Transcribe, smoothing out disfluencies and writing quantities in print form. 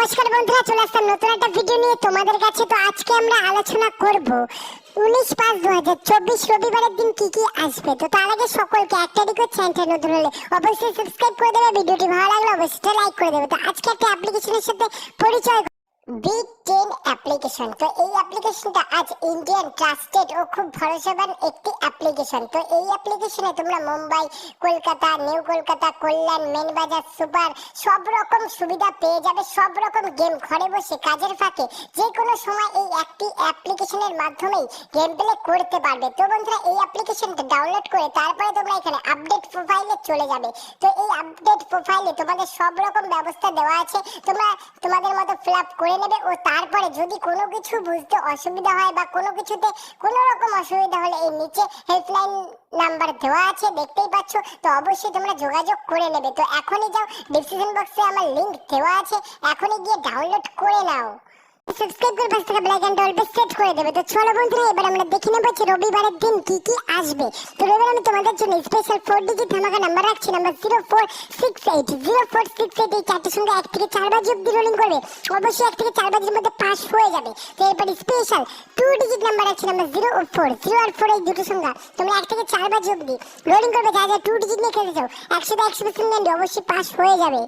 নমস্কার বন্ধুরা, চলে আসলাম নতুন একটা ভিডিও নিয়ে তোমাদের কাছে। তো আজকে আমরা আলোচনা করব 19/5/2024 রবিবারের দিন কি কি আসবে। তো তার আগে সকলকে একটা রিকোয়েস্ট, চ্যানেলটা নতুন হলে অবশ্যই সাবস্ক্রাইব করে দেবে, ভিডিওটি ভালো লাগলে অবশ্যই লাইক করে দেবে। তো আজকে একটা অ্যাপ্লিকেশনের সাথে পরিচয়, B10 অ্যাপ্লিকেশন। তো এই অ্যাপ্লিকেশনটা আজ ইন্ডিয়ান ট্রাস্টেড ও খুব ভরসাবান একটি অ্যাপ্লিকেশন। তো এই অ্যাপ্লিকেশনে তোমরা মুম্বাই, কলকাতা, নিউ কলকাতা, কল্যাণ, মেনবাজার, সুপার সব রকম সুবিধা পেয়ে যাবে। সব রকম গেম ঘরে বসে কাজের ফাঁকে যে কোনো সময় এই একটি অ্যাপ্লিকেশনের মাধ্যমেই গেম প্লে করতে পারবে। তো বন্ধুরা, এই অ্যাপ্লিকেশনটা ডাউনলোড করে তারপরে তোমরা এখানে আপডেট প্রোফাইলে চলে যাবে। তো এই আপডেট প্রোফাইলে তোমাদের সব রকম ব্যবস্থা দেওয়া আছে, তোমরা তোমাদের মতো ফিল আপ করে নেবে। ও তারপরে যদি কোনো কিছু বুঝতে অসুবিধা হয় বা কোনো কিছুতে কোনো রকম অসুবিধা হলে এই নিচে হেল্পলাইন নাম্বার দেওয়া আছে, দেখতেই পাচ্ছ। তো অবশ্যই তোমরা যোগাযোগ করে নেবে। তো এখনই যাও, ডিসক্রিপশন বক্সে আমার লিংক দেওয়া আছে, এখনই গিয়ে ডাউনলোড করে নাও। সাবস্ক্রাইব করে পাশে থাকা বেল আইকনটা অল সেট করে দেবে। তো চলো বন্ধুরা, এবার আমরা দেখে নেব যে রবিবারের দিন কি কি আসবে। তো রবিবার আমি তোমাদের জন্য স্পেশাল 4 ডিজিট ধামাকা নাম্বার রাখছি, নাম্বার 0468 এই চারটির সঙ্গে 1 থেকে 4 বার অব্দি রোলিং করবে। অবশ্যই 1 থেকে 4 বারের মধ্যে পাস হয়ে যাবে। তো এরপর স্পেশাল 2 ডিজিট নাম্বার রাখছি, নাম্বার 0 এই দুটো সংখ্যা তোমরা 1 থেকে 4 বার অব্দি রোলিং করবে। যা 2 ডিজিট নিয়ে খেলতে চাও 100% অবশ্যই পাস হয়ে যাবে।